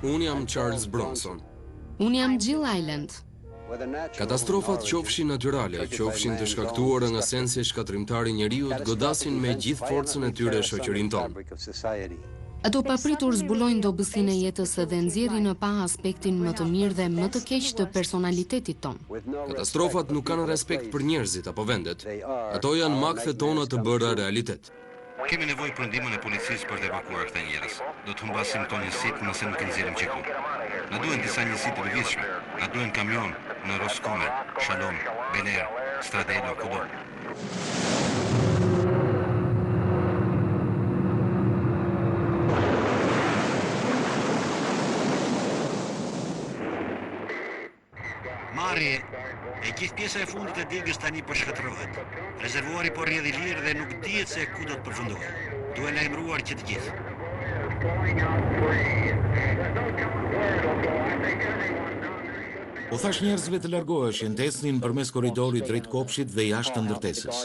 Unë jam Charles Bronson. Unë jam Jill Island. Katastrofat qofshin natyrale, qofshin të shkaktuara nga sensi shkatërrimtar i njeriut, godasin me gjithë forcën e tyre shoqërinë tonë. Ato papritur zbulojnë dobësinë e jetës dhe nxjerrin në pa aspektin më të mirë dhe më të keq të personalitetit tonë. Katastrofat nuk kanë respekt për njerëzit apo vendet. Ato janë makthet tona të bëra realitet. Kemi nevojë për ndihmën e policisë për të evakuar këta njerëz. Do të humbasim këto njësitë nëse nuk i nxjerrim çiku. Na duhen disa njësi të lëvizshme. Na duhen kamion në Roskome, Shalom, Beler, Stradelo, kudo. Marri, e gjithë pjesa e fundit e digës tani po shkatërrohet. Rezervuari po rrjedh i lirë dhe nuk dihet se ku do të përfundojë. Duhet lajmëruar që të gjithë. U thash njerëzve të largoheshin, të ecnin përmes korridorit drejt kopshit dhe jashtë ndërtesës.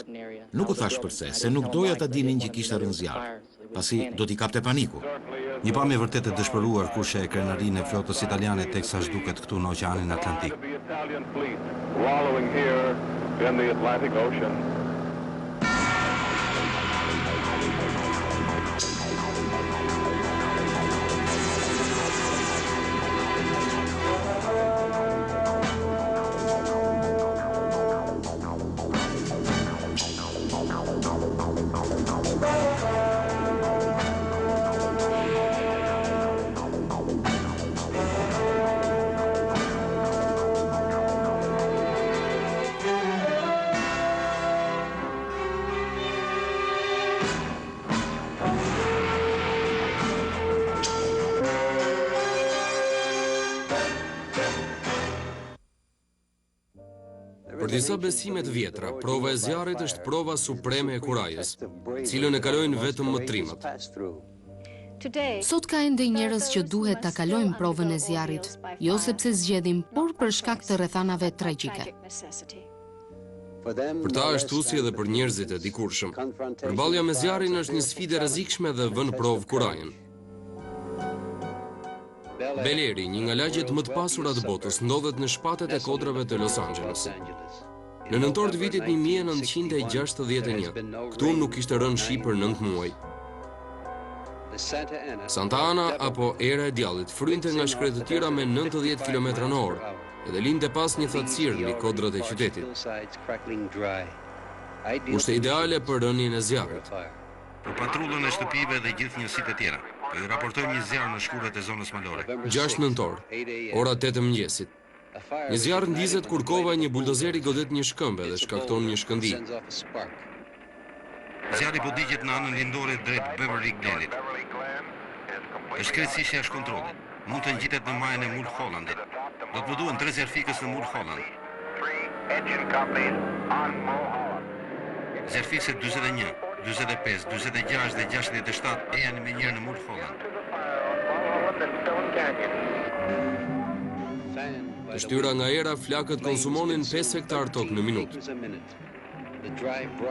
Nuk u thash përse, se nuk doja ta dinin që kishte rënë zjarr, pasi do t'i kapte paniku. Një pamje vërtet e dëshpëruar kushte e krenarinë e flotës italiane teksa zhduket këtu në Oqeanin Atlantik. Për disa besime të vjetra, prova e zjarrit është prova supreme e kurajës, cilën e kalojnë vetëm mëtrimat. Sot ka ende njerëz që duhet ta kalojnë provën e zjarrit, jo sepse zgjedhin, por për shkak të rrethanave tragjike. Për ta ashtusi edhe për njerëzit e dikurshëm, përballja me zjarrin është një sfidë e rrezikshme dhe vën provë kurajën. Beleri, një nga lagjet më të pasura të botës, ndodhet në shpatet e kodrave të Los Angeles. Në nëntor të vitit 1961, këtu nuk kishte rënë shi për 9 muaj. Santa Ana apo Era e Djallit frynte nga shkretëtira me 90 km/h, edhe linte pas një thatësirë mbi kodrat e qytetit. Ishte ideale për rënien e zjarrit. Për patrullën e shtëpive dhe gjithë njësitë e tjera. Po ju raportojmë një zjarr në shkurat e zonës malore. 6 nëntor, ora 8 e mëngjesit. Një zjarr ndizet kur kova një buldozeri godet një shkëmbë dhe shkakton një shkëndij. Zjarri po digjet në anën lindore drejt Beverly Glenit. Është krejtësisht jashtë kontrollit. Mund të ngjitet në majën e Mulhollandit. Do të më duhen 3 zjarfikës në Mulholland. Zjarfikëse 41, 45, 46 dhe 67 e janë me njërë në Mulholland. Të shtyra nga era, flakët konsumonin 5 hektar tokë në minutë.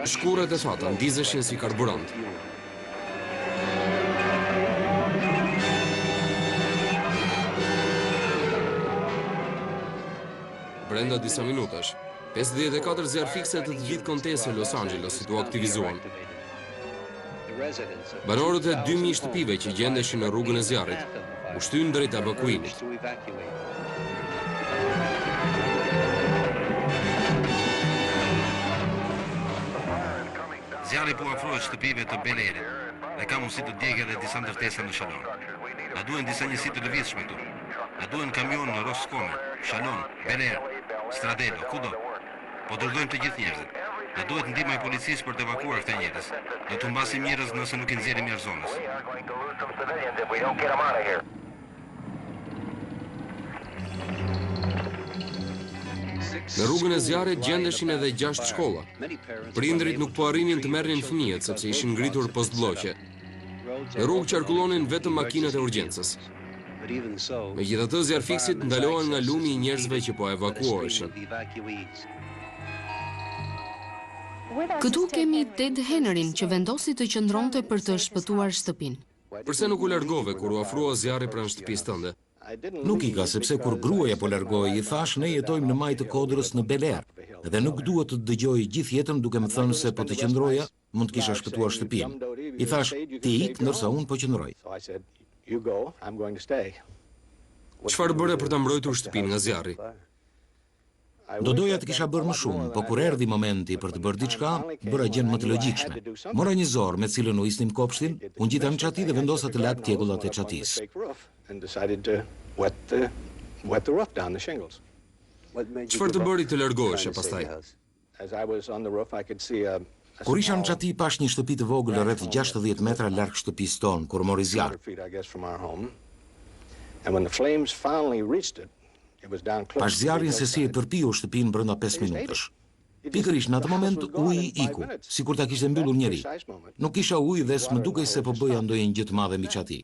Shkurët e thata ndizeshin si karburant. Brenda disa minutash, 54 zjarfikse të gjithë kontesë Los Angelesit u aktivizuan. Banorët e 2000 shtëpive që gjendeshin në rrugën e zjarrit u shtyn drejt evakuimit. Zjarri po afrohet shtëpive të Belerit dhe ka mundësi të djegë edhe disa ndërtesa në Shalom. Na duhen disa njësi të lëvizshme këtu. Na duhen kamion në Roskome, Shalom, Beler, Stradelo, kudo. Po dërdojmë të gjithë njerëzit. Na duhet ndihma e policisë për të evakuar këta njerëz. Do të humbasim njerëz nëse nuk i nxjerrim jashtë zonës. Në rrugën e zjarrit gjendeshin edhe 6 shkolla. Prindrit nuk po arrinin të merrnin fëmijët sepse ishin ngritur postbllokje. Në rrugë qarkullonin vetëm makinat e urgjencës. Megjithatë, zjarfikësit ndalohen nga lumi i njerëzve që po evakuoheshin. Këtu kemi Ted Henryn që vendosi të qëndronte për të shpëtuar shtëpinë. Përse nuk u largove kur u afrua zjarri pranë shtëpisë tënde? Nuk ika, sepse kur gruaja po largohej, i thash ne jetojmë në maj të Kodrës në Bel Air, dhe nuk dua të dëgjoj gjithë jetën duke më thënë se po të qëndroja, mund të kisha shpëtuar shtëpinë. I thash, ti ik ndërsa unë po qëndroj. Çfarë bëre për ta mbrojtur shtëpinë nga zjarri? Do doja të kisha bërë më shumë, po kur erdhi momenti për të bërë diçka, bëra gjën më të logjikshme. Mora një zorë me cilën u isnim kopshtin, unë gjita në çati dhe vendosa të lak tjegullat e çatisë. Çfarë të bëri të largoheshe pastaj? Kur isha në çati pash një shtëpi të vogël rreth 60 metra larg shtëpisë tonë kur mori zjarr. Pash zjarrin se si e përpiu shtëpinë brenda 5 minutash. Pikërisht në atë moment uji iku, sikur ta kishte mbyllur njeri. Nuk kisha ujë dhe s'më dukej se po bëja ndonjë gjë të madhe mbi çati.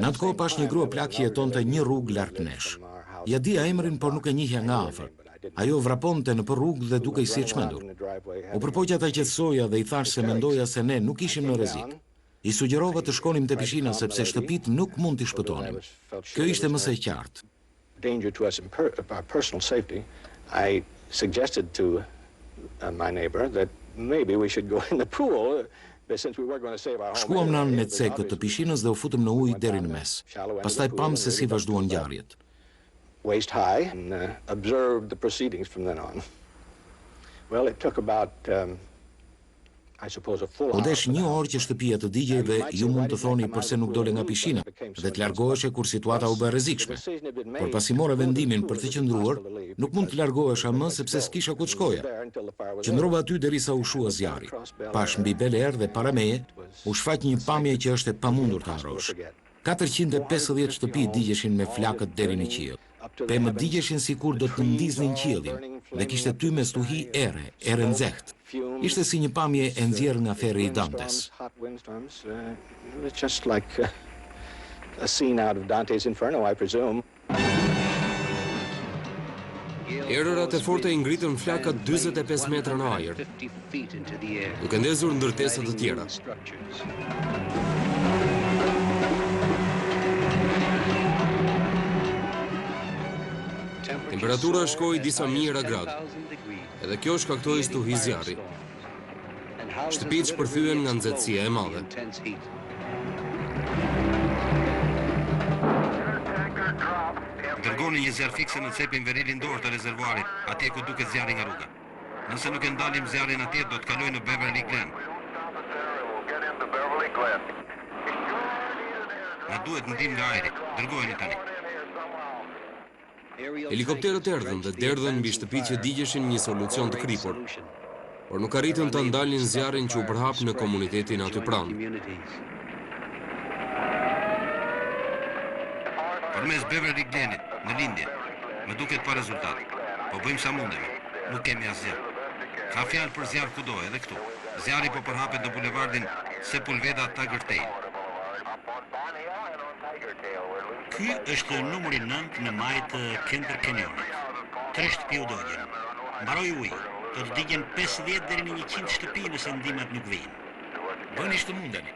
Në atë kohë pash një grua plak që jetonte një rrugë larg nesh. Ja dija emrin, por nuk e njihja nga afër. Ajo vraponte në për rrugë dhe dukej si e çmendur. U përpoqja ta qetësoja dhe i thash se mendoja se ne nuk ishim në rrezik. I sugjerova të shkonim te pishina sepse shtëpitë nuk mund t'i shpëtonim. Kjo ishte më së qartë. Shkuam në anën e cekët të pishinës dhe u futëm në ujë deri në mes. Pastaj pam se si vazhduan ngjarjet. Waist high and observed the proceedings from then on. Well, it took about I suppose a full hour. Odesh një orë që shtëpia të digjej dhe ju mund të thoni përse nuk dole nga pishina dhe të largoheshe kur situata u bë rrezikshme. Por pasi mora vendimin për të qëndruar, nuk mund të largohesha më sepse s'kisha ku të shkoja. Qëndrova aty derisa u shua zjarri. Pash mbi Bel Air dhe para meje u shfaq një pamje që është e pamundur të harrosh. 450 shtëpi digjeshin me flakët deri në qiell. Pemë digjeshin sikur do të ndiznin qiellin dhe kishte tyme stuhi erë nxehtë. Ishte si një pamje e nxjerrë nga ferri i Dantes. Erërat e forta i ngritën flakat 45 metra në ajër, duke ndezur ndërtesa të tjera. Temperatura shkoi disa mijëra gradë, edhe kjo shkaktoi stuhi zjarri. Shtëpitë shpërthyen nga nxehtësia e madhe. Dërgoni një zjarr fikse në cepin verilin dorë të rezervuarit, atje ku duket zjarri nga rruga. Nëse nuk e ndalim zjarrin atje, do të kalojë në Beverly Glen. Na duhet ndihmë nga ajri. Dërgojeni tani. Helikopterët erdhën dhe derdhën mbi shtëpitë që digjeshin një solucion të kripur, por nuk arritën të ndalin zjarrin që u përhap në komunitetin aty pranë. Përmes Beverly Glenit, në lindje, më duket pa rezultat. Po bëjmë sa mundemi, nuk kemi asgjë. Ka fjalë për zjarr kudo, edhe këtu. Zjarri po përhapet në bulevardin Sepulveda Tagertail. Ky është numri 9 në majë të Kenter Canyonit. 3 shtëpi u dogjen. Mbaroi uji. Do të digjen 50 deri në 100 shtëpi nëse ndihmat nuk vijnë. Bëni ç'të mundeni.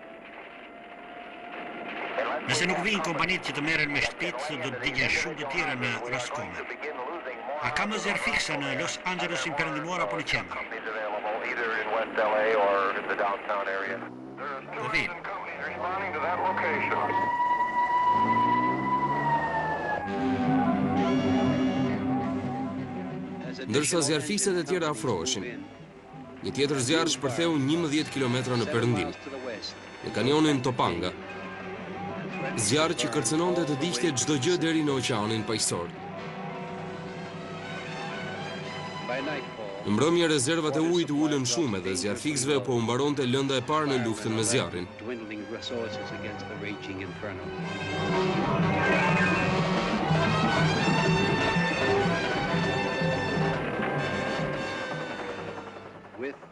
Nëse nuk vijnë kompanitë që të merren me shtëpitë, do të digjen shumë të tjera në Roscommon. A ka më zjarr fikse në Los Angelesin perëndimor apo në qendër? Po vijnë. Ndërsa zjarrfikset e tjera afroheshin, një tjetër zjarr shpërtheu 11 kilometra në perëndim, në kanionin Topanga. Zjarr që kërcënonte të diqte çdo gjë deri në oqeanin paqësor. Në mbrëmje rezervat e ujit u ulën shumë dhe zjarrfiksve po u mbaronte lënda e parë në luftën me zjarrin.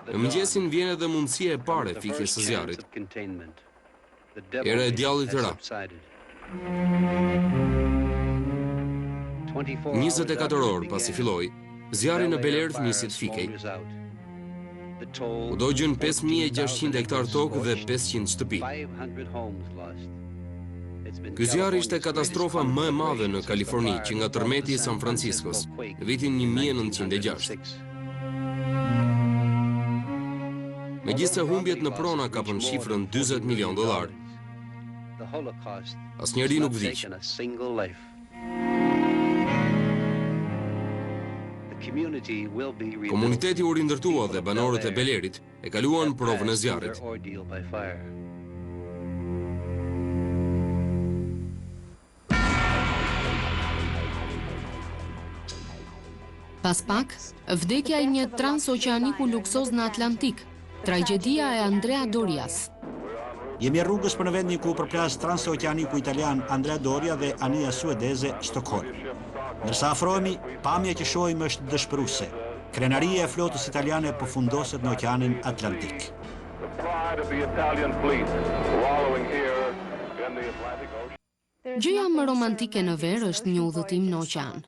Në mëngjesin vjen edhe mundësia e parë e fikjes së zjarrit. Era e djallit të ra. 24 orë pasi filloi, zjarri në Bel Air nisi të fikej. U dogjën 5.600 hektar tokë dhe 500 shtëpi. Ky zjarr ishte katastrofa më e madhe në Kaliforni që nga tërmeti i San Franciscos në vitin 1906. Megjithse humbjet në prona kapën shifrën $40 milion, asnjëri nuk vdiq. Komuniteti u rindërtua dhe banorët e Belerit e kaluan provën e zjarrit. Pas pak, vdekja i një transoqeaniku luksoz në Atlantik, tragjedia e Andrea Dorias. Jemi rrugës për në vendin ku përplas transoqeaniku italian Andrea Doria dhe anija suedeze Stockholm. Ndërsa afrohemi, pamja që shohim është dëshpëruese. Krenaria e flotës italiane përfundoset në Oqeanin Atlantik. Gjëja më romantike në verë është një udhëtim në oqean.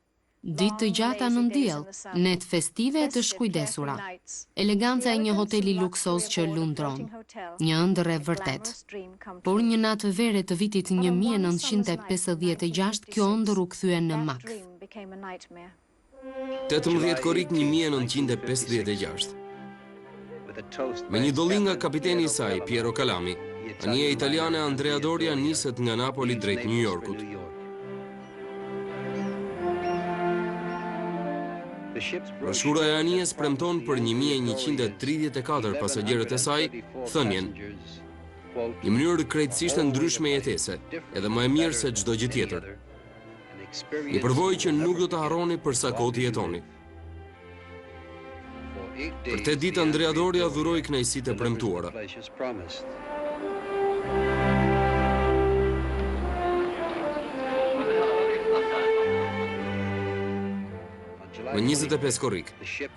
Ditë të gjata në diell, net festive të shkujdesura. Eleganca e një hoteli luksoz që lundron. Një ëndër e vërtet. Por një natë vere të vitit 1956, kjo ëndër u kthye në mak. 18 korrik 1956. Me një dolli nga kapiteni i saj, Piero Calami, anija italiane Andrea Doria niset nga Napoli drejt New Yorkut. Broshura e anijes premton për 1134 pasagerët e saj thënien: një mënyrë krejtësisht e ndryshme jetese, edhe më e mirë se çdo gjë tjetër. Një përvojë që nuk do të harroni për sa kohë të jetoni. Për te ditë Andrea Doria dhuroi kënaqësitë e premtuara. Më 25 korrik,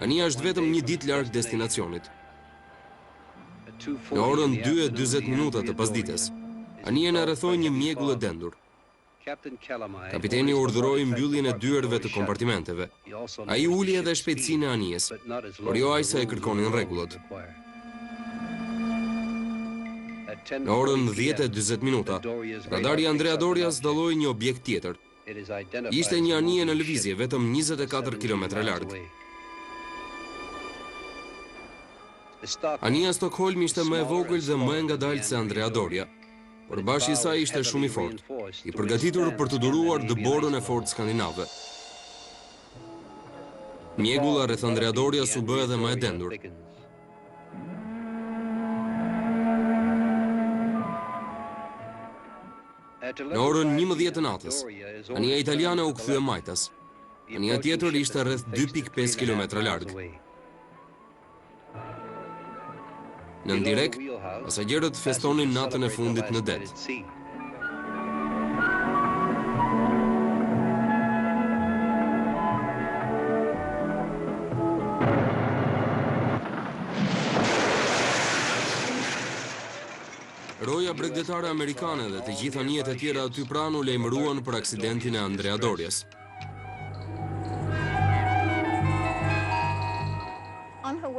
anija është vetëm një ditë larg destinacionit. Në orën 2:40 të pasdites, anijen e rrethoi një mjegull e dendur. Kapiteni urdhëroi mbylljen e dyerve të kompartimenteve. Ai uli edhe shpejtësinë e anijes, por jo aq sa e kërkonin rregullat. Në orën 10:40, radari Andrea Dorias dalloi një objekt tjetër. Ishte një anije në lëvizje vetëm 24 km larg. Anija Stockholm ishte më e vogël dhe më e ngadalë se Andrea Doria, por bashkë i saj ishte shumë i fortë, i përgatitur për të duruar dëborën e fortë skandinave. Mjegulla rreth Andrea Dorias u bë edhe më e dendur. Në orën 11 të natës, anija italiane u kthye majtas. Anija tjetër ishte rreth 2.5 km larg. Në ndirek, pasagerët festonin natën e fundit në det. Roja bregdetare amerikane dhe të gjitha anijet e tjera aty pranë u lajmëruan për aksidentin e Andrea Dorias.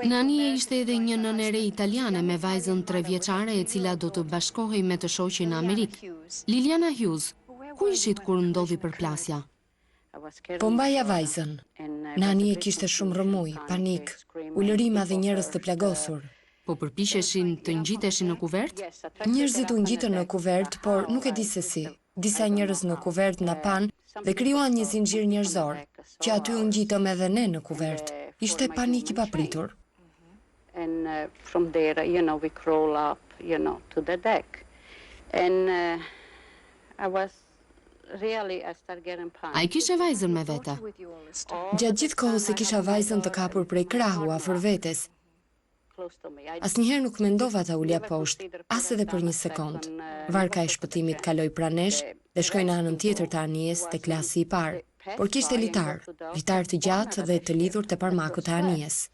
Në anije ishte edhe një nënere italiane me vajzën 3 vjeçare e cila do të bashkohej me të shoqin në Amerikë. Liliana Hughes, ku ishit kur ndodhi përplasja? Po mbaja vajzën. Në anije kishte shumë rrëmuj, panik, ulërima dhe njerëz të plagosur. Po përpiqeshin të ngjiteshin në kuvert? Njerëzit u ngjitën në kuvert, por nuk e di se si. Disa njerëz në kuvert na pan dhe krijuan një zinxhir njerëzor, që aty u ngjitëm edhe ne në kuvert. Ishte panik i papritur. And from there, we crawl up, to the deck. And I started getting panic. Ai kishte vajzën me vete. Gjatë gjithë kohës e kisha vajzën të kapur prej krahu afër vetes. Asnjëherë nuk mendova ta ulja poshtë, as edhe për një sekond. Varka e shpëtimit kaloi pranesh dhe shkoi në anën tjetër të anijes te klasi i parë. Por kishte litar të gjatë dhe të lidhur te parmakut e anijes.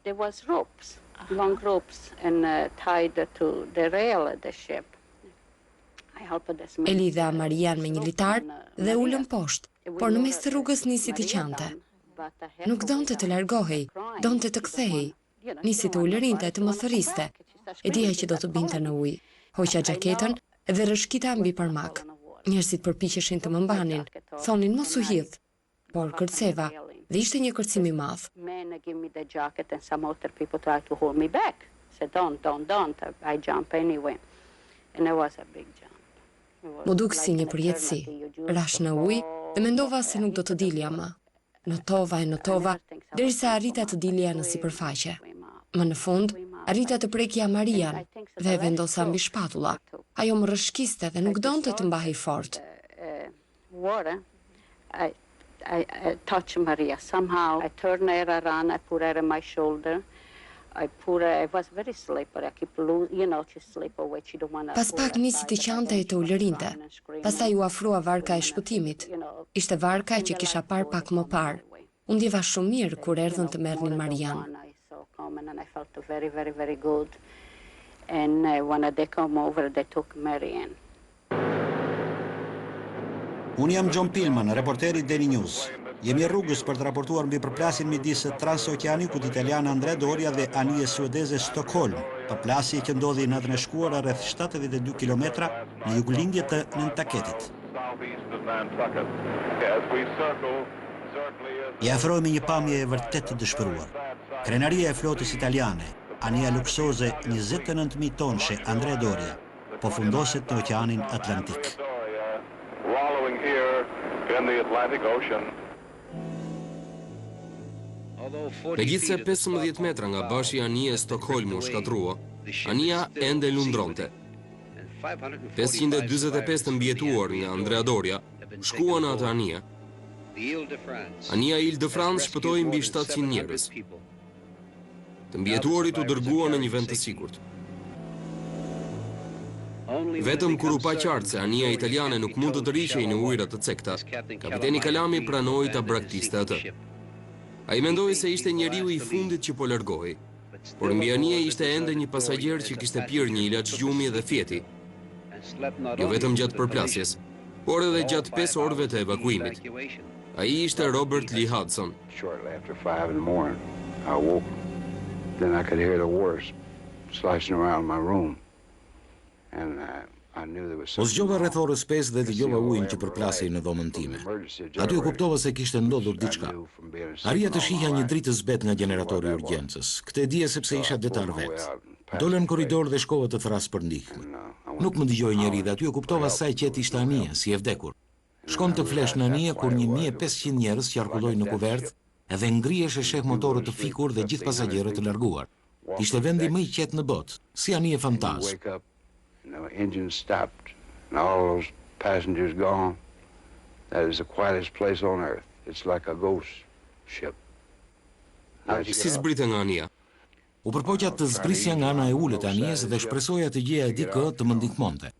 There was ropes, long ropes, and tied to the rail of the ship. E lidha Marian me një litar dhe ulën poshtë, por në mes të rrugës nisi të qante. Nuk donte të largohej, donte të kthehej. nisi të ulërinte të më thëriste. E dija që do të binte në ujë. Hoqa xhaketën dhe rrëshqita mbi parmak. Njerëzit përpiqeshin të më mbanin, thonin mos u hidh, por kërceva dhe ishte një kërcim i madh. Mu duk si një përjetësi, rash në ujë dhe mendova se nuk do të dilja më. Notova, derisa arrita të dilja në sipërfaqe. Më në fund, arrita të prekja Marian dhe e vendosa mbi shpatulla. Ajo më rrëshqiste dhe nuk donte të mbahej fort. I touched Maria. Somehow I turned her around, I put her on my shoulder. I was very slippery. I keep she slip away. She don't want to. Pas pak nisi të qante e të ulërinte. Pastaj u afrua varka e shpëtimit. Ishte varka që kisha parë pak më parë. Unë ndjeva shumë mirë kur erdhën të merrnin Marian. And I felt very, very, very good. And when they come over, they took Marian. Unë jam John Pillman, reporteri Daily News. Jemi rrugës për të raportuar mbi përplasjen midis transoqeanikut italian Andrea Doria dhe anijes suedeze Stockholm, përplasje që ndodhi në natën e shkuar rreth 72 kilometra në juglindje të Nantucketit. I afrohemi një pamje e vërtet të dëshpëruar. Krenaria e flotës italiane, anija luksoze 29.000 tonëshe Andrea Doria, po fundoset në oqeanin Atlantik. Megjithse 15 metra nga bashkja e anije Stockholmu shkatrua, anija ende lundronte. 545 të mbijetuar nga Andrea Doria shkuan në atë anije. Anija Île-de-France shpëtoi mbi 700 njerëz. Të mbijetuarit u dërguan në një vend të sigurt. Vetëm kur u pa qartë se anija italiane nuk mund të tërhiqej në ujëra të cekta, kapiteni Kalami pranoi ta braktiste atë. Ai mendoi se ishte njeriu i fundit që po largohej, por mbi anije ishte ende një pasagjer që kishte pirë një ilaç gjumi dhe fjeti. Jo vetëm gjatë përplasjes, por edhe gjatë 5 orëve të evakuimit. Ai ishte Robert Lee Hudson. Shortly after 5 in the morning, I woke. Then I could hear the water sloshing around my room. And I knew there was O zgjova rreth orës 5 dhe dëgjova ujin që përplasej në dhomën time. Aty u kuptova se kishte ndodhur diçka. Arria të shihja një dritë zbet nga generatori i urgjencës. Këtë e dija sepse isha detar vet. Dola në korridor dhe shkova të thras për ndihmë. Nuk më dëgjoi njeri dhe aty u kuptova sa e qetë ishte anija, si e vdekur. Shkon të flesh në anije kur 1500 njerëz qarkullojnë në kuvert edhe ngrihesh e sheh motorët të fikur dhe gjithë pasagjerët të larguar. Ishte vendi më i qetë në botë, si anije fantaz. The engine stopped and all those passengers gone. That is the quietest place on earth. It's like a ghost ship. Si zbrite nga anija? U përpoqja të zbrisja nga ana e ulët e anijes dhe shpresoja të gjeja dikë të më ndihmonte.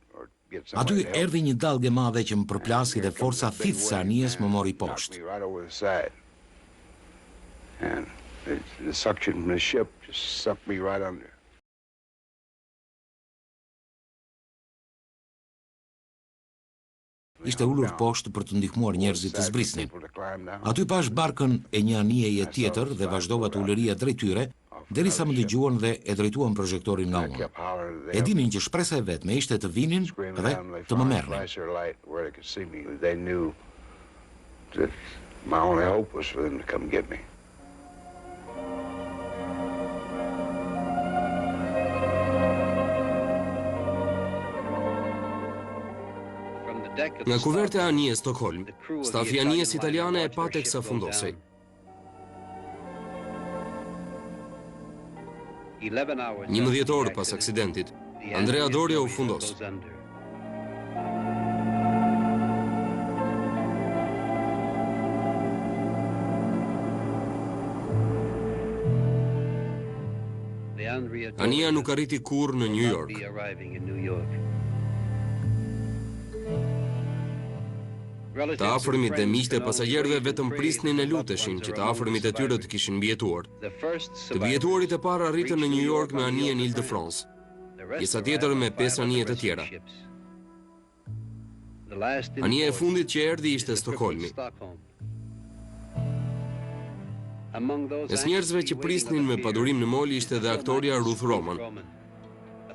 Aty erdhi një dallgë e madhe që më përplasi dhe forca thithëse e anijes më mori poshtë. And the suction from the ship just sucked me right under. Ishte ulur poshtë për të ndihmuar njerëzit të zbrisnin. Aty pash barkën e një anijeje tjetër dhe vazhdova të ulëria drejt tyre, derisa më dëgjuan dhe e drejtuan projektorin nga unë. E dinin që shpresa e vetme ishte të vinin dhe të më merrnin. They knew that my only hope was for them to come get me. Nga kuverte e anijes Stockholm, stafi anijes italiane e pa teksa fundosej. 11 orë pas aksidentit, Andrea Doria u fundos. Anija nuk arriti kurrë në New York. Të afërmit dhe miqtë e pasagjerëve vetëm prisnin e luteshin që të afërmit e tyre të kishin mbijetuar. Të mbijetuarit e parë arritën në New York me anijen Île-de-France, pjesa tjetër me 5 anije të tjera. Anija e fundit që erdhi ishte Stockholmi. Mes njerëzve që prisnin me padurim në mol ishte edhe aktoria Ruth Roman.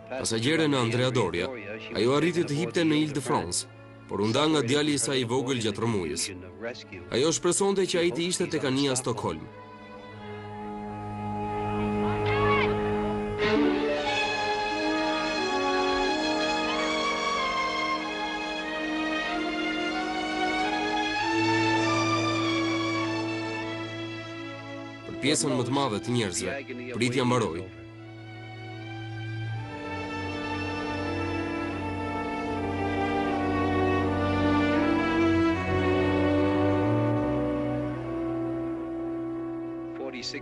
Pasagjere në Andrea Doria, ajo arriti të hipte në Ile-de-France, por u nda nga djali i saj i vogël gjatë rrëmujës. Ajo shpresonte që ai të ishte tek anija Stockholm. Pjesën më të madhe të njerëzve, pritja mbaroi.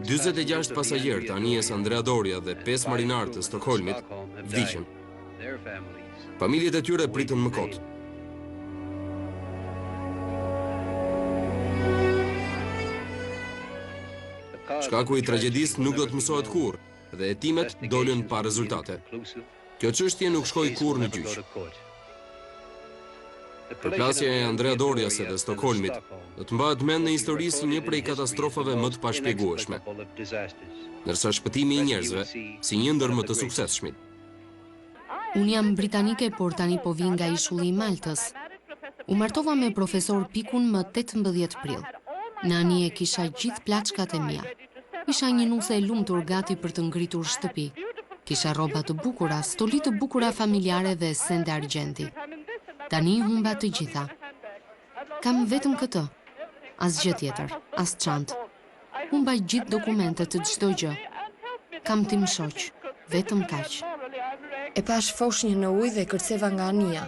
Dyzet e 6 pasagerë të anijes Andrea Doria dhe 5 marinarë të Stockholmit vdiqën. Familjet e tyre pritën më kot. Shkaku i tragjedisë nuk do të mësohet kurrë dhe hetimet dolën pa rezultate. Kjo çështje nuk shkoi kurrë në gjyq. Përplasja e Andrea Dorias dhe Stockholmit do të mbahet mend në histori si një prej katastrofave më të pashpjegueshme, ndërsa shpëtimi i njerëzve si një ndër më të suksesshmit. Unë jam britanike, por tani po vi nga ishulli i Maltës. U martova me profesor Pikun më 18 prill. Në anije kisha gjithë plaçkat e mia. Isha një nuse e lumtur gati për të ngritur shtëpi. Kisha rroba të bukura, stoli të bukura familjare dhe sende argjenti. Tani humba të gjitha. Kam vetëm këtë. Asgjë tjetër, as çantë. Humba gjithë dokumentet të çdo gjë. Kam tim shoq, vetëm kaq. E pash foshnjë në ujë dhe kërceva nga anija.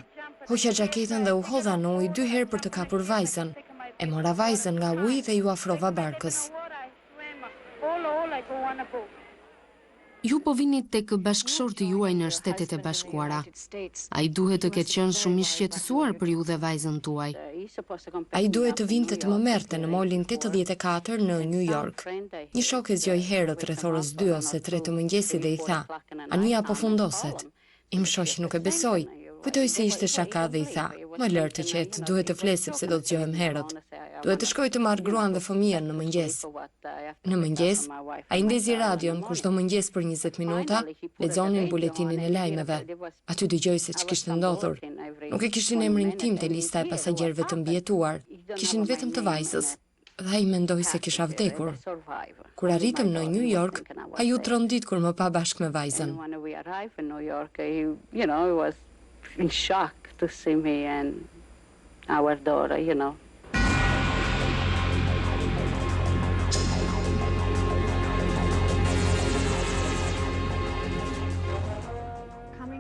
Hoqa xhaketën dhe u hodha në ujë 2 herë për të kapur vajzën. E mora vajzën nga ujë dhe ju afrova barkës. Ju po vini tek bashkëshorti juaj në Shtetet e Bashkuara. Ai duhet të ketë qenë shumë i shqetësuar për ju dhe vajzën tuaj. Ai duhet të vinte të më merrte në molin 84 në New York. Një shok e zgjoi herët rreth orës 2 ose 3 të mëngjesit dhe i tha: "Ania po fundoset." Im shoq nuk e besoi. Kujtoi se ishte shaka dhe i tha: "Më lër të qetë, duhet të fles sepse do të zgjohem herët. Duhet të shkoj të marr gruan dhe fëmijën në mëngjes." Në mëngjes, ai ndezi radion ku çdo mëngjes për 20 minuta lexonin buletinin e lajmeve. Aty dëgjoi se ç'kishte ndodhur. Nuk e kishin emrin tim te lista e pasagjerëve të mbijetuar, kishin vetëm të vajzës. Dhe ai mendoi se kisha vdekur. Kur arritëm në New York, ai u trondit kur më pa bashkë me vajzën. In shock to see me and our daughter, you know.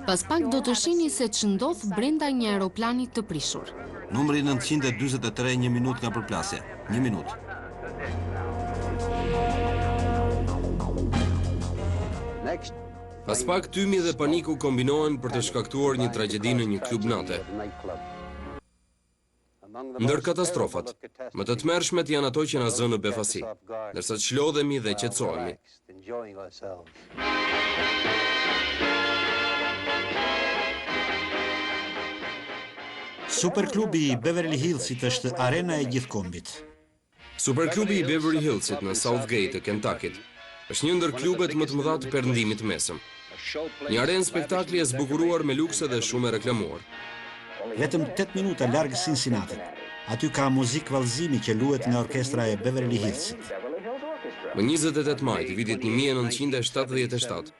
Pas pak do të shihni se ç'ndodh brenda një aeroplani të prishur. Numri 943, 1 minutë nga përplasja. 1 minutë. Pas pak tymi dhe paniku kombinohen për të shkaktuar një tragjedi në një klub nate. Ndër katastrofat, më të tmerrshmet janë ato që na zënë në befasi, ndërsa çlodhemi dhe qetësohemi. Superklubi i Beverly Hillsit është arena e gjithkombit. Superklubi i Beverly Hillsit në Southgate të Kentuckit është një ndër klubet më të mëdha të perëndimit mesëm. Një arenë spektakli e zbukuruar me lukse dhe shumë e reklamuar. Vetëm 8 minuta larg Cincinnati. Aty ka muzikë vallëzimi që luhet nga orkestra e Beverly Hillsit. Më 28 maj të vitit 1977,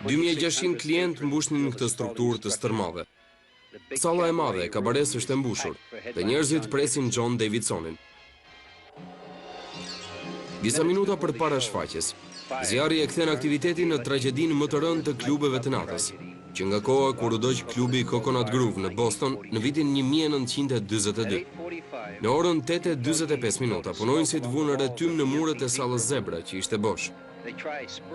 2600 klientë mbushnin në këtë strukturë të stërmadhe. Salla e madhe e kabares është e mbushur dhe njerëzit presin John Davidsonin. Disa minuta përpara shfaqjes, zjarri e kthen aktivitetin në tragjedinë më të rëndë të klubeve të natës, që nga koha kur u doq klubi Coconut Grove në Boston në vitin 1942. Në orën 8:45 minuta, punonjësit vunë rretym në muret e sallës Zebra, që ishte bosh.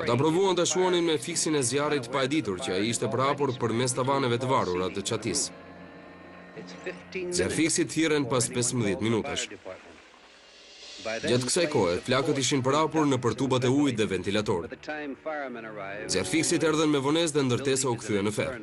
Ata provuan të shuanin me fiksin e zjarrit pa e ditur që ai ishte prapur përmes tavaneve të varura të çatis. Zjarrfiksit thirren pas 15 minutash. Gjatë kësaj kohe, flakët ishin përhapur në tubat e ujit dhe ventilatorët. Zjarrfiksit erdhen me vonesë dhe ndërtesa u kthye në ferr.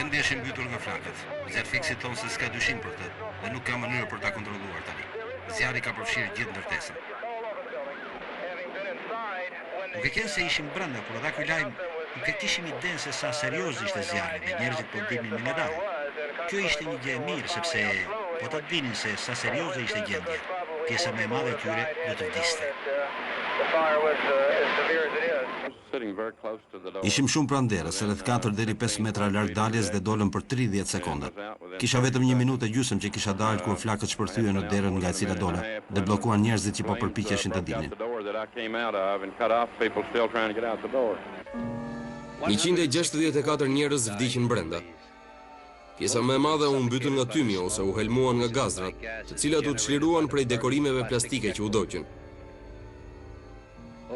Vendi është i mbytur nga flakët. Zjarfikësit thonë se s'ka dyshim për këtë dhe nuk ka mënyrë për ta kontrolluar tani. Zjarri ka përfshirë gjithë ndërtesën. Nuk e qenë se ishim brenda, kur dha ky lajm, nuk e kishim idenë se sa serioz ishte zjarri dhe njerëzit po dilnin me ngadalë. Kjo ishte një gjë e mirë sepse po ta dinin se sa serioze ishte gjendja. Pjesa më e madhe e tyre do të vdiste. Ishim shumë pranë derës, rreth 4 deri 5 metra larg daljes dhe dolëm për 30 sekonda. Kisha vetëm 1 minutë e gjysmë që kisha dalë kur flakët shpërthyen në derën nga e cila dola dhe bllokuan njerëzit që po përpiqeshin të dilnin. 164 njerëz vdiqën brenda. Pjesa më e madhe u mbytën nga tymi ose u helmuan nga gazrat, të cilat u çliruan prej dekorimeve plastike që u doqën.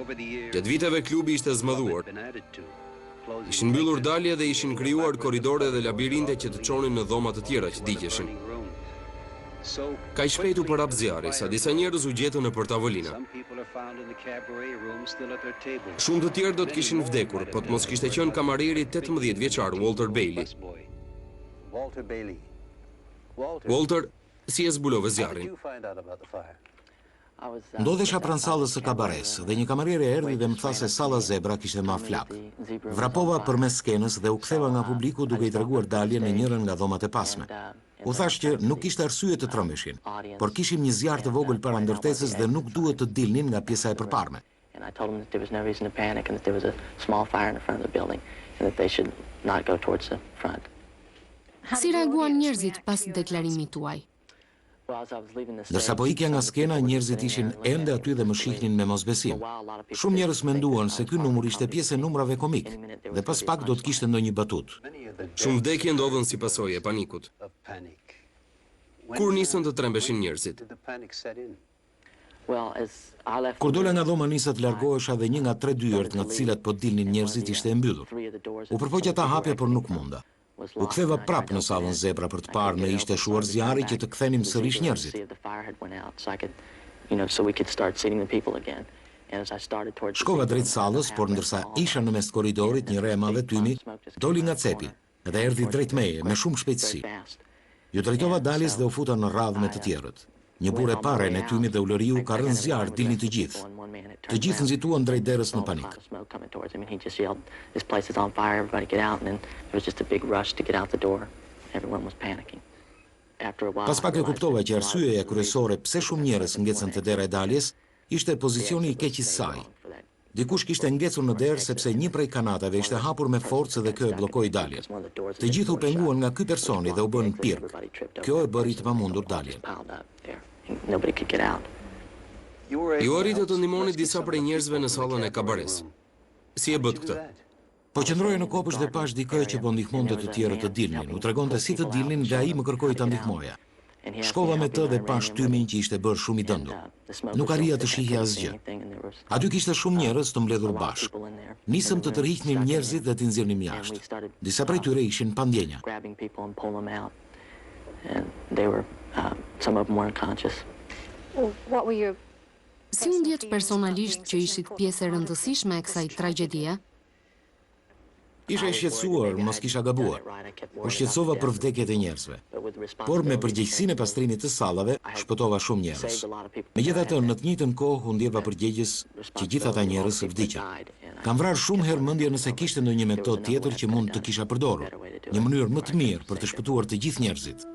Gjatë viteve klubi ishte zmadhuar. Ishin mbyllur dalje dhe ishin krijuar korridore dhe labirinte që të çonin në dhoma të tjera që diqeshin. Kaq shpejt u përhap zjarri, sa disa njerëz u gjetën nëpër tavolina. Shumë të tjerë do të kishin vdekur, po të mos kishte qenë kamareri 18 vjeçar Walter Bailey. Walter, si e zbulove zjarrin? Ndodhesha pranë sallës së kabares dhe një kamariere erdhi dhe më tha se salla Zebra kishte marrë flak. Vrapova përmes skenës dhe u ktheva nga publiku duke i treguar daljen në njërin nga dhomat e pasme. U thash që nuk kishte arsye të trembeshin, por kishim një zjarr të vogël para ndërtesës dhe nuk duhet të dilnin nga pjesa e përparme. Si reaguan njerëzit pas deklarimit tuaj? Ndërsa po ikja nga skena, njerëzit ishin ende aty dhe më shihnin me mosbesim. Shumë njerëz menduan se ky numër ishte pjesë e numrave komik dhe pas pak do të kishte ndonjë batut. Shumë vdekje ndodhen si pasojë e panikut. Kur nisën të trembeshin njerëzit? Kur dola nga dhoma nisa të largohesha dhe një nga 3 dyert nga të cilat po dilnin njerëzit ishte e mbyllur. U përpoqja ta hapja por nuk munda. U ktheva prap në sallën Zebra për të parë në ishte shuar zjarri që të kthenim sërish njerëzit. Shkova drejt sallës, por ndërsa isha në mes korridorit, një re e madhe tymi doli nga cepi dhe erdhi drejt meje me shumë shpejtësi. Ju drejtova daljes dhe u futa në radhë me të tjerët. Një burë e parë në tymi dhe ulëriu ka rënë zjarr, dilni të gjithë. Të gjithë nxituan drejt derës në panik. Pas pak e kuptova që arsyeja kryesore pse shumë njerëz ngecën te dera e daljes ishte pozicioni i keq i saj. Dikush kishte ngecur në derë sepse një prej kanatave ishte hapur me forcë dhe kjo e bllokoi daljen. Të gjithë u penguan nga ky personi dhe u bën pirk. Kjo e bëri të pamundur daljen. Ju arritët të ndihmoni disa prej njerëzve në sallën e kabares. Si e bët këtë? Po qëndroja në kopësht dhe pash dikë që po ndihmonte të tjerët të dilnin. U tregonte si të dilnin dhe ai më kërkoi ta ndihmoja. Shkova me të dhe pash tymin që ishte bërë shumë i dëndur. Nuk arrija të shihja asgjë. Aty kishte shumë njerëz të mbledhur bashkë. Nisëm të tërhiqnim njerëzit dhe t'i nxjerrnim jashtë. Disa prej tyre ishin pa ndjenja. Si u ndjet personalisht që ishit pjesë e rëndësishme e kësaj tragjedie? Isha i shqetësuar, mos kisha gabuar. U shqetësova për vdekjet e njerëzve. Por me përgjegjësinë e pastrimit të sallave, shpëtova shumë njerëz. Megjithatë, në të njëjtën kohë u ndjeva përgjegjës që gjithë ata njerëz vdiqën. Kam vrarë shumë herë mendje nëse kishte ndonjë metodë tjetër që mund të kisha përdorur, një mënyrë më të mirë për të shpëtuar të gjithë njerëzit.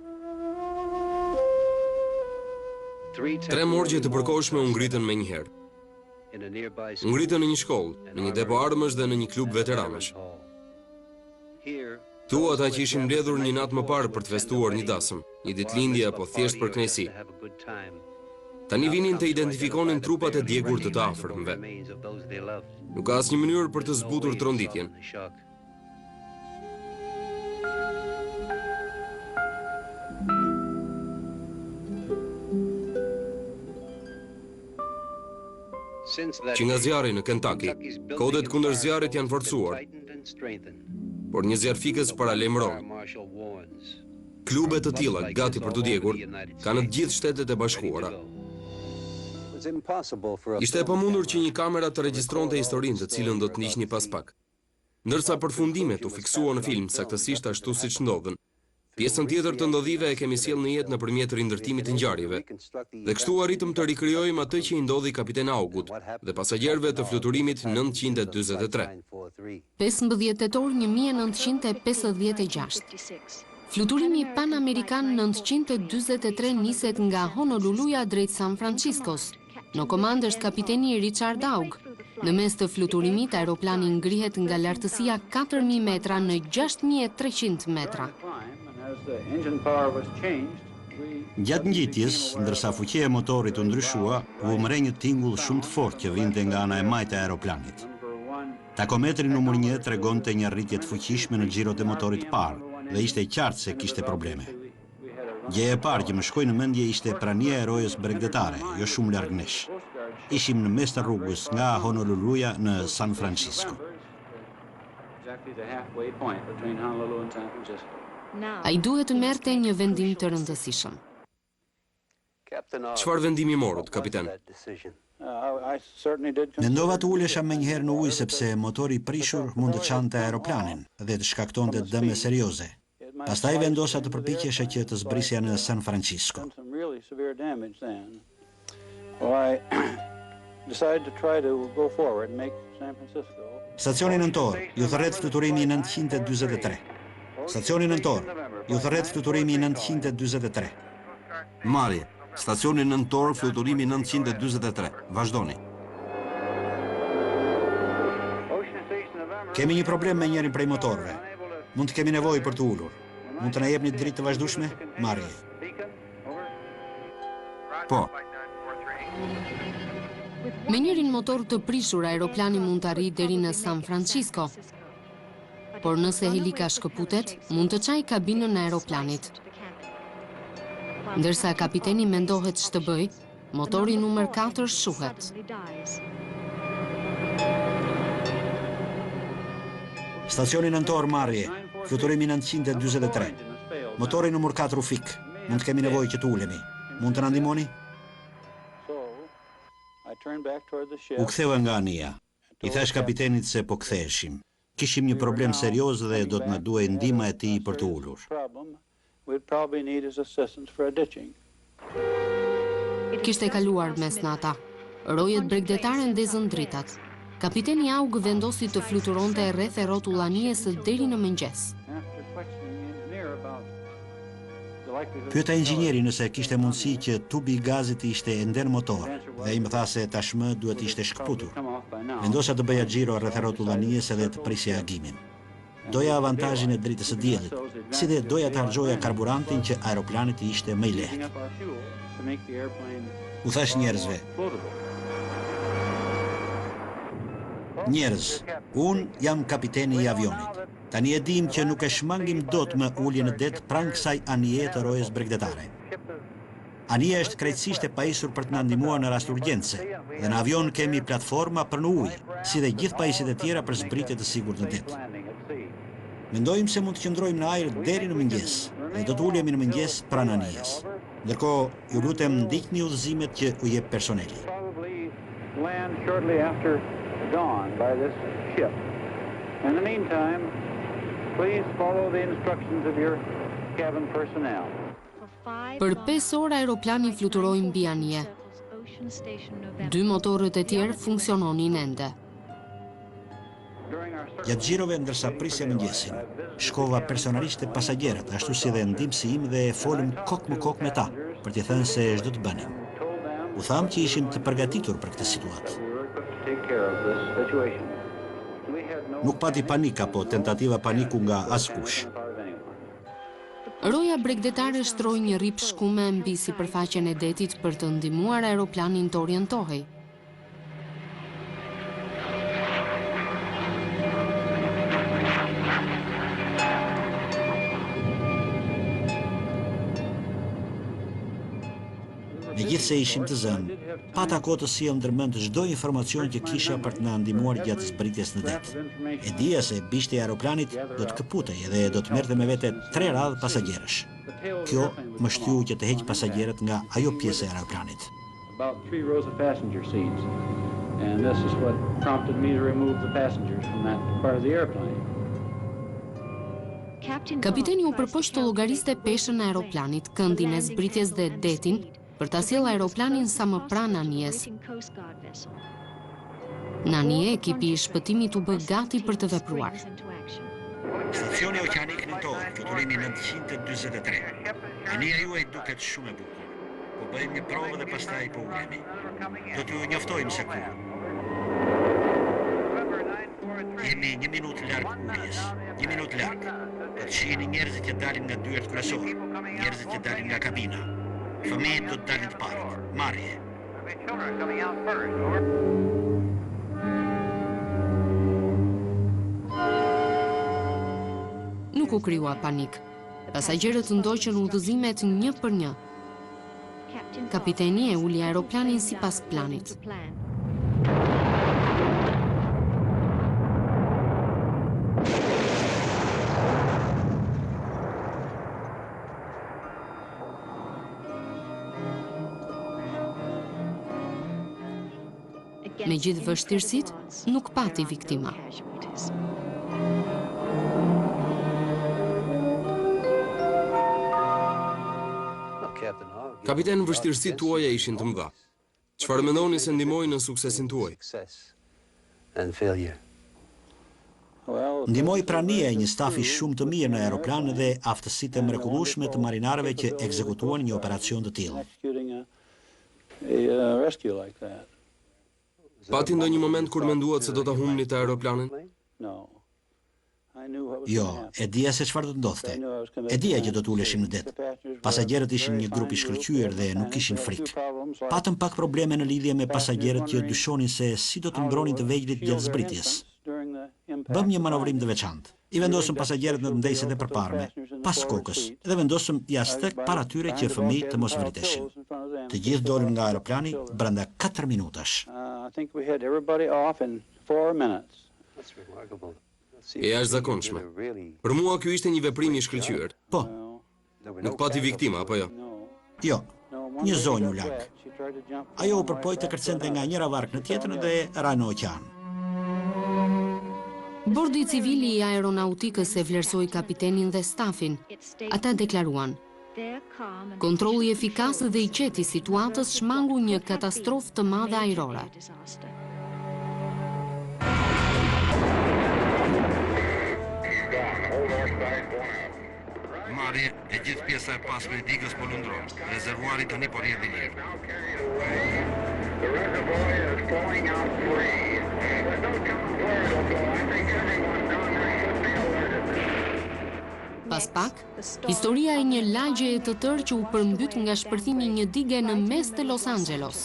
3 morgje të përkohshme u ngritën me njëherë. U ngritën në një shkollë, në një depo armësh dhe në një klub veteranësh. Tu ata që ishin mbledhur një natë më parë për të festuar një dasëm, një ditëlindje apo thjesht për kënaqësi. Tani vinin të identifikonin trupat e djegur të afërmve. Nuk ka asnjë mënyrë për të zbutur tronditjen. Që nga zjarri në Kentucky, kodet kundër zjarrit janë forcuar, por një zjarfikës paralajmëron. Klube të tilla, gati për të djegur, kanë në të gjithë Shtetet e Bashkuara. Ishte e pamundur që një kamera të regjistronte historinë të cilën do të ndiqni pas pak. Ndërsa përfundimet u fiksua në film saktësisht ashtu siç ndodhen, pjesën tjetër të ndodhive e kemi sjellë në jetë nëpërmjet rindërtimit të ngjarjeve. Dhe kështu arritëm të rikrijojmë atë që i ndodhi kapiten Augut dhe pasagjerëve të fluturimit 943. 15 tetor 1956. Fluturimi panamerikan 943 niset nga Honoluluja drejt San Franciscos. Në komandë është kapiteni Richard Aug. Në mes të fluturimit, aeroplani ngrihet nga lartësia 4.000 metra në 6.300 metra. Gjatë ngjitjes, ndërsa fuqia e motorit u ndryshua, u mre një tingull shumë të fortë që vinte nga ana e majtë e aeroplanit. Takometri numër 1 tregonte një rritje të fuqishme në xhirot e motorit parë dhe ishte qartë se kishte probleme. Gjëja e parë që më shkoi në mendje ishte prania e rojës bregdetare, jo shumë larg nesh. Ishim në mes të rrugës nga Honoluluja në San Francisco. Ai duhet të merrte një vendim të rëndësishëm. Çfarë vendimi morët, kapiten? Mendova të ulesha menjëherë në ujë sepse motori i prishur mund të çante aeroplanin dhe të shkaktonte dëme serioze. Pastaj vendosa të përpiqesha që të zbrisja në San Francisco. Stacioni nëntor, ju thërret fluturimi 943. Stacioni nëntor, ju thërret fluturimi 943. Marje, stacioni nëntor, fluturimi 943. Vazhdoni. Kemi një problem me njërin prej motorëve. Mund të kemi nevojë për të ulur. Mund të na jepni dritë të vazhdueshme? Marje. Po. Me njërin motor të prishur, aeroplani mund të arrijë deri në San Francisco. Por nëse helika shkëputet, mund të çajë kabinën e aeroplanit. Ndërsa kapiteni mendohet ç'të bëjë, motori numër 4 shuhet. Stacioni nëntor marrje, fluturimi 943. Motori numër 4 u fik. Mund të kemi nevojë që të ulemi. Mund të na ndihmoni? U ktheva nga anija. I thash kapitenit se po ktheheshim. Kishim një problem serioz dhe do të na duhej ndihma e tij për të ulur. Kishte kaluar mesnata. Rojet bregdetare ndezën dritat. Kapiteni Aug vendosi të fluturonte rreth e rrotullanijes deri në mëngjes. Pyeta inxhinieri nëse kishte mundësi që tubi i gazit ishte ende në motor dhe ai më tha se tashmë duhet ishte shkëputur. Vendosa të bëja xhiro rreth rrotullanijes edhe të prisja agimin. Doja avantazhin e dritës së diellit, si dhe doja të harxhoja karburantin që aeroplanit i ishte më i lehtë. U thash njerëzve: Njerëz, unë jam kapiteni i avionit. Tani e dim që nuk e shmangim dot me ulje në det pranë kësaj anije të rojës bregdetare. Anija është krejtësisht e pajisur për të na ndihmuar në rast urgjence, dhe në avion kemi platforma për në ujë, si dhe gjithë pajisjet e tjera për zbritje të sigurt në det. Mendojmë se mund të qëndrojmë në ajër deri në mëngjes, dhe do të ulemi në mëngjes pranë anijes. Ndërkohë, ju lutem ndiqni udhëzimet që u jep personeli. In the meantime, please follow the instructions of your cabin personnel. Për 5 orë aeroplani fluturoi mbi anije. 2 motorët e tjerë funksiononin ende. Gjatë xhirove ndërsa prisja mëngjesin, shkova personalisht te pasagjerët, ashtu si dhe ndihmësi im dhe folëm kok më kok me ta, për t'i thënë se ç'do të bënim. U tham që ishim të përgatitur për këtë situatë. Nuk pati panik apo tentativa paniku nga askush. Roja bregdetare shtroi një rrip shkume mbi sipërfaqen e detit për të ndihmuar aeroplanin të orientohej. Megjithse ishim të zënë, pata kohë të sjell ndërmend çdo informacion që kisha për të na ndihmuar gjatë zbritjes në det. E dija se bishti i aeroplanit do të këputej dhe do të merrte me vete 3 radhë pasagjerësh. Kjo më shtyu që të heq pasagjerët nga ajo pjesë e aeroplanit. And this is what prompted me to remove the passengers from that part of the airplane. Kapiteni u përpoq të llogariste peshën e aeroplanit, këndin e zbritjes dhe detin, për ta sjellë aeroplanin sa më pranë anijes. Në anije, ekipi i shpëtimit u bë gati për të vepruar. Stacioni oqeanik Natyra, fluturimi 943. Anija juaj duket shumë e bukur. Po bëjmë një provë dhe pastaj po ulemi. Do t'ju njoftojmë se ku. Jemi 1 minutë larg uljes. 1 minutë larg. Do të shihni njerëzit që dalin nga dyert kryesor, njerëzit që dalin nga kabina. Fëmijët do të dalin të parë. Marrje. Nuk u krijua panik. Pasagjerët ndoqën udhëzimet një për një. Kapiteni e uli aeroplanin sipas planit. Me gjithë vështirësitë, nuk pati viktima. Kapiten, vështirësitë tuaja ishin të mëdha. Çfarë mendoni se ndihmoi në suksesin tuaj? Ndihmoi prania e një stafi shumë të mirë në aeroplan dhe aftësitë e mrekullueshme të marinarëve që ekzekutuan një operacion të tillë. Pati ndonjë moment kur menduat se do ta humbni të aeroplanin? Jo, e dija se çfarë do të ndodhte. E dija që do të uleshim në det. Pasagjerët ishin një grup i shkëlqyer dhe nuk kishin frikë. Patëm pak probleme në lidhje me pasagjerët që dyshonin se si do të mbronin të vegjëlit gjatë zbritjes. Bëm një manovrim të veçantë. I vendosëm pasagjerët në ndejset e përparme, pas kokës, dhe vendosëm jashtë para tyre që fëmijët të mos vriteshin. Të gjithë dolën nga aeroplani brenda 4 minutash. E jashtëzakonshme. Për mua ky ishte një veprim i shkëlqyer. Po. Nuk pati viktima, apo jo? Jo, një zonjë u lag. Ajo u përpoj të kërcente nga njëra varg në tjetrën dhe ra në oqean. Bordi civili i aeronautikës e vlerësoi kapitenin dhe stafin. Ata deklaruan: kontrolli efikas dhe i qetë i situatës shmangu një katastrofë të madhe ajrore. Marrje, e gjithë pjesa e pasme e digës po lundron. Rezervuari tani po rrjedh i lirë. Pas pak, historia e një lagjeje të tërë që u përmbyt nga shpërthimi i një dige në mes të Los Angeles.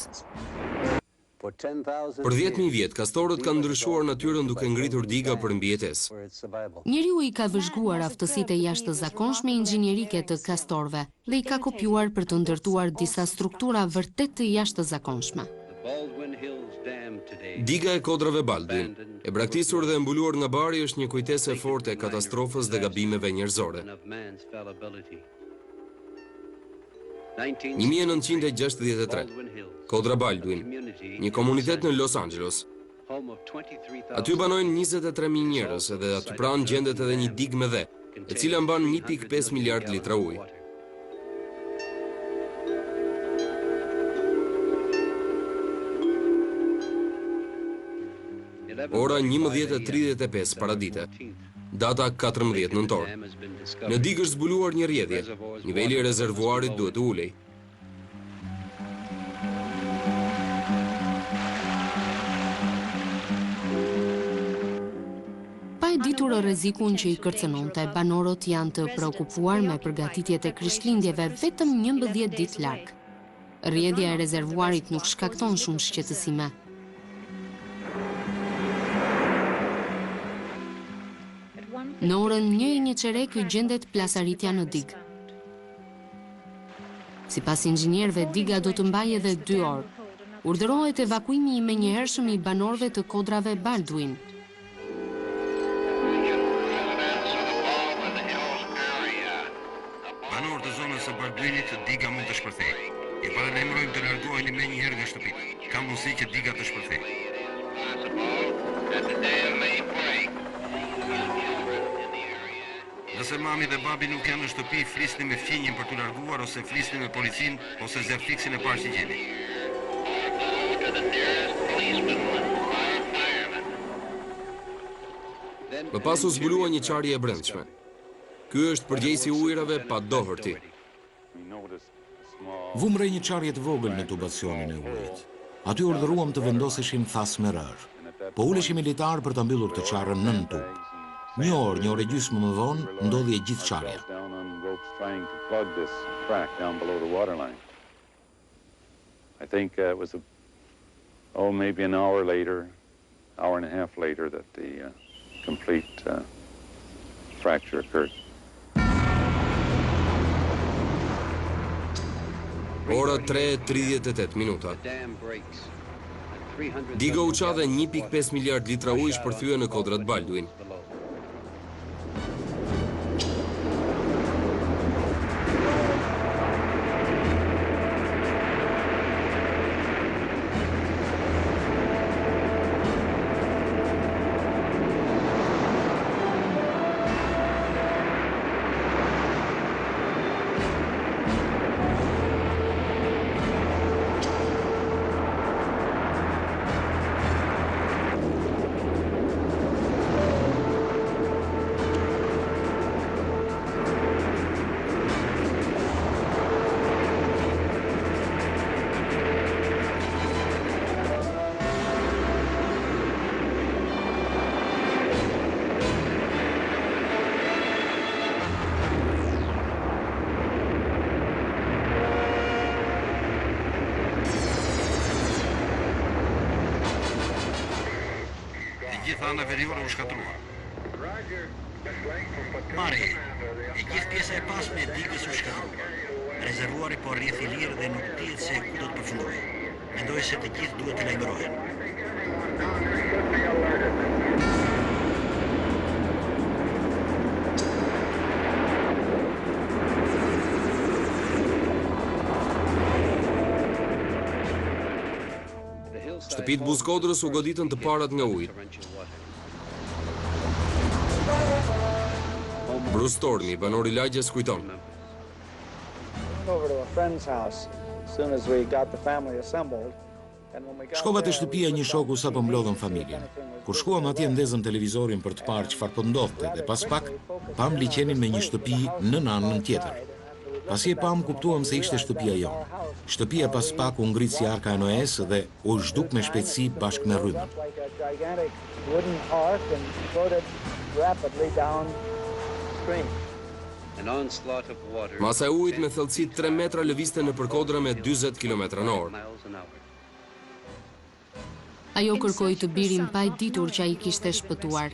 Për 10.000 vjet, kastorët kanë ndryshuar natyrën duke ngritur diga për mbijetesë. Njeriu i ka vëzhguar aftësitë e jashtëzakonshme inxhinierike të kastorëve dhe i ka kopjuar për të ndërtuar disa struktura vërtet të jashtëzakonshme. Diga e kodrave Baldwin, e braktisur dhe mbuluar nga bari, është një kujtesë e fortë e katastrofës dhe gabimeve njerëzore. 1963, kodra Baldwin, një komunitet në Los Angeles. Aty banojnë 23.000 njerëz dhe aty pranë gjendet edhe një digë me dhe, e cila mban 1.5 miliard litra ujë. Ora 11:35 paradite. Data 14 nëntor. Në digë është zbuluar një rrjedhje. Niveli i rezervuarit duhet të ulej. Pa e ditur rrezikun që i kërcënonte, banorët janë të preokupuar me përgatitjet e krishtlindjeve vetëm 11 ditë larg. Rrjedhja e rezervuarit nuk shkakton shumë shqetësime. Në orën 1:01 gjendet plasaritja në digë. Sipas inxhinierëve, diga do të mbajë edhe 2 orë. Urdhërohet evakuimi i menjëhershëm i banorëve të kodrave Baldwin. Banorë të zonës së Baldwinit, diga mund të shpërthejë. I paralajmërojmë të largoheni menjëherë nga shtëpitë. Ka mundësi që diga të shpërthejë. Nëse mami dhe babi nuk janë në shtëpi, flisni me fqinjin për t'u larguar ose flisni me policin ose zjarfiksin e parë që gjeni. Më pas u zbulua një qarje e brendshme. Ky është përgjejsi ujrave pa dohërti. Vumrej një qarje të vogël në tubacionin e ujit. Aty urdhëruam të vendoseshin thas me rër. Po uleshi militar për të mbyllur të qarën nën tub. Një orë e gjysmë më vonë, ndodhi e gjithë qarja. I think it was maybe an hour later, hour and a half later that the complete fracture occurred. Ora 3:38 minuta. Diga u qa dhe 1.5 miliard litra ujë shpërthye në kodrat Baldwin. Gjitha ana veriore u shkatrua. Mari, e gjithë pjesa e pasme e digës u shkatrua. Rezervuari po rrjedh i lirë dhe nuk dihet se ku do të përfundojë. Mendoj se të gjithë duhet të lajmërohen. Shtëpit buzëkodrës u goditën të parat nga ujë. Bruce Torni, banor I lagjes, kujton. Shkova te shtëpia një shoku sa po mblodhëm familjen. Kur shkuam atje ndezëm televizorin për të parë çfarë po ndodhte dhe pas pak pam liçenin me një shtëpi në anën tjetër. Pasi e pam kuptuam se ishte shtëpia jonë. Shtëpia pas pak u ngrit si arka e Noes dhe u zhduk me shpejtësi bashkë me rrymën. Masa e ujit me thellësi 3 metra lëviste në përkodra me 40 km/h. Ajo kërkoi të birin pa I ditur që ai kishte shpëtuar.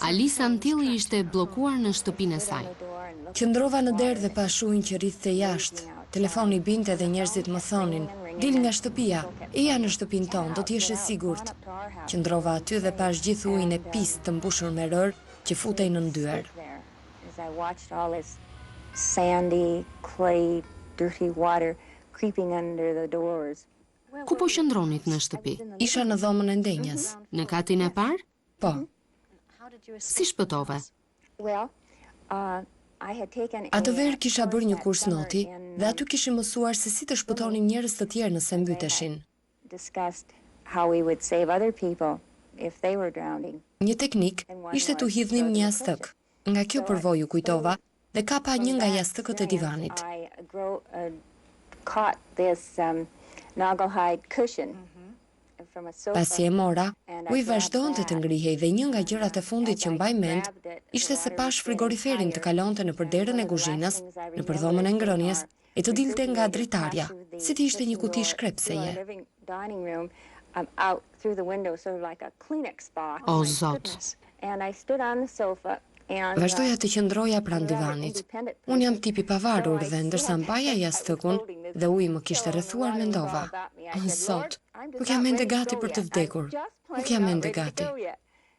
Alisa Antilli ishte bllokuar në shtëpinë e saj. Qëndrova në derë dhe pa ujin që rrithte jashtë. Telefoni binte dhe njerëzit më thonin, dil nga shtëpia, eja në shtëpinë tonë, do t'jeshe sigurt. Qëndrova aty dhe pash gjithë ujin e pistë të mbushur me rër që futej në ndyer. Ku po qëndronit në shtëpi? Isha në dhomën e ndenjas. Në katin e parë? Po. Si shpëtove? Atë verë kisha bërë një kurs noti dhe aty kishim mësuar se si të shpëtonim njerëz të tjerë nëse mbyteshin. Një teknik ishte t'u hidhnim një jastëk. Nga kjo përvojë u kujtova dhe kapa një nga jastëkët e divanit. Pasi e mora, u I vazhdonte të ngrihej dhe një nga gjërat e fundit që mbaj mend ishte se pash frigoriferin të kalonte në përderën e kuzhinës, në përdhomën e ngrënies, e të dilte nga dritarja, si të ishte një kuti shkrepseje. O Zot! Vazhdoja të qëndroja pranë divanit. Unë jam tipi pavarur dhe ndërsa mbaja jastëkun dhe uji më kishte rrethuar mendova. O Zot, nuk jam ende gati për të vdekur. Nuk jam ende gati.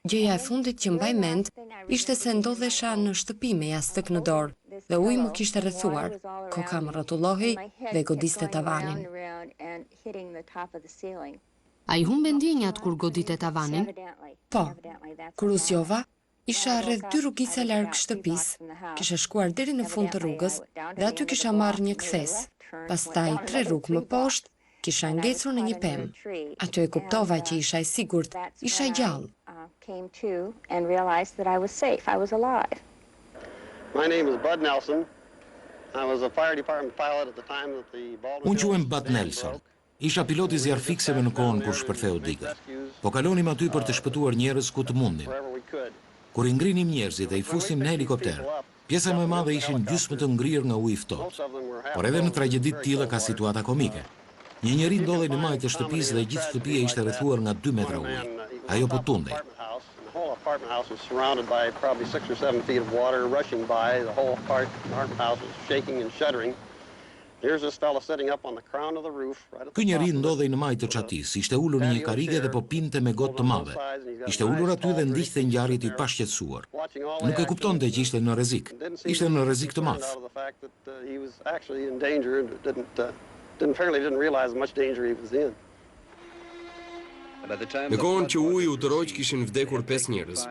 Gjëja e fundit që mbaj mend ishte se ndodhesha në shtëpi me jastëk në dorë dhe uji më kishte rrethuar. Koka më rrotullohej dhe godiste tavanin. A I humbe ndjenjat kur godite tavanin? Po. Kur u zgjova, Isha rreth 2 rrugica larg shtëpisë, kisha shkuar deri në fund të rrugës dhe aty kisha marrë një kthes. Pastaj 3 rrugë më poshtë, kisha ngecur në një pemë. Aty e kuptova që isha e sigurt, isha gjallë. My name is Bud Nelson. I was a fire department pilot at the time that the Baldwin. Unë quhem Bud Nelson. Isha pilot i zjarfikseve në kohën kur shpërtheu digët. Po kalonim aty për të shpëtuar njerëz ku të mundnim. Kur i ngrinim njerëzit dhe i fusim në helikopter, pjesa më e madhe ishin gjysmë të ngrirë nga ujë i ftohtë. Por edhe në tragjedi të tilla ka situata komike. Një njeri ndodhej në majtë të shtëpisë dhe gjithë shtëpia ishte rrethuar nga 2 metra ujë. Ajo po tundej. The whole apartment house was surrounded by probably 6 or 7 feet of water rushing by. The whole apartment house was shaking and shuddering. Here's this fella sitting up on the crown of the roof. Ky njeri ndodhej në majtë të çatisë, ishte ulur në një karrige dhe po pinte me gotë të madhe. Ishte ulur aty dhe ndiqte ngjarjet i pashqetësuar. Nuk e kuptonte që ishte në rrezik. Ishte në rrezik të madh. Në kohën që uji u tërhoq kishin vdekur 5 njerëz.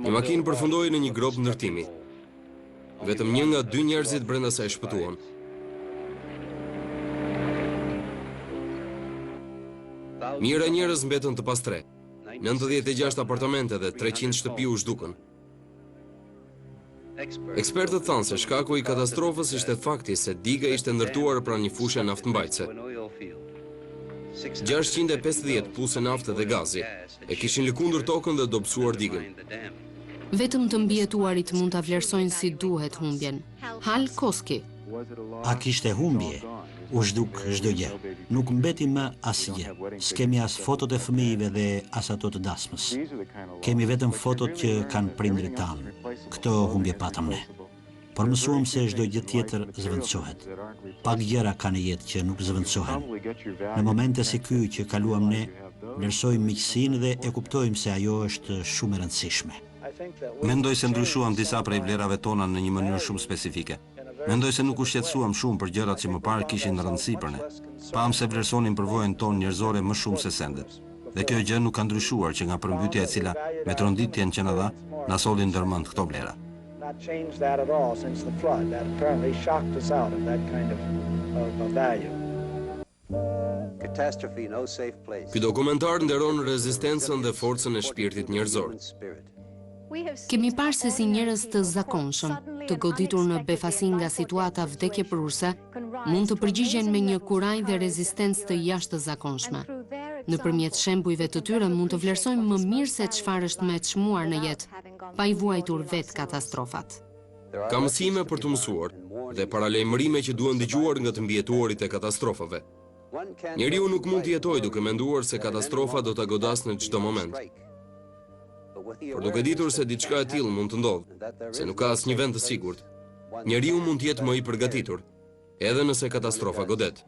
Një makinë përfundoi në një grop ndërtimi. Vetëm 1 nga 2 njerëzit brenda saj shpëtuan. Mijëra njerëz mbetën të pastre. 96 apartamente dhe 300 shtëpi u zhdukën. Ekspertët thanë se shkaku i katastrofës ishte fakti se diga ishte ndërtuar pranë një fushe naftëmbajtëse. 650 puse nafte dhe gazi e kishin lëkundur tokën dhe dobësuar digën. Vetëm të mbijetuarit mund ta vlerësojnë si duhet humbjen. Hal Koski. A kishte humbje? U zhduk çdo gjë. Nuk mbeti më asgjë. S'kemi as fotot e fëmijëve dhe as ato të dasmës. Kemi vetëm fotot që kanë prindrit tanë. Këto humbje patëm ne. Por mësuam se çdo gjë tjetër zëvendësohet. Pak gjëra kanë në jetë që nuk zëvendësohen. Në momente si ky që kaluam ne, vlerësojmë miqësinë dhe e kuptojmë se ajo është shumë e rëndësishme. Mendoj se ndryshuam disa prej vlerave tona në një mënyrë shumë specifike. Mendoj se nuk u shqetësuam shumë për gjërat që më parë kishin rëndësi për ne. Pam se vlerësonin përvojën tonë njerëzore më shumë se sendet. Dhe kjo gjë nuk ka ndryshuar që nga përmbytja e cila me tronditjen që na dha, na solli ndërmend këto vlera. Ky dokumentar nderon rezistencën dhe forcën e shpirtit njerëzor. Kemi parë se si njerëz të zakonshëm, të goditur në befasi nga situata vdekjeprurse, mund të përgjigjen me një kuraj dhe rezistencë të jashtëzakonshme. Nëpërmjet shembujve të tyre mund të vlerësojmë më mirë se çfarë është me çmuar në jetë, pa i vuajtur vetë katastrofat. Ka mësime për të mësuar dhe paralajmërime që duhen dëgjuar nga të mbijetuarit e katastrofave. Njeriu nuk mund të jetojë duke menduar se katastrofa do ta godasë në çdo moment. Por duke ditur se diçka e tillë mund të ndodhë, se nuk ka asnjë vend të sigurt, njeriu mund të jetë më i përgatitur, edhe nëse katastrofa godet.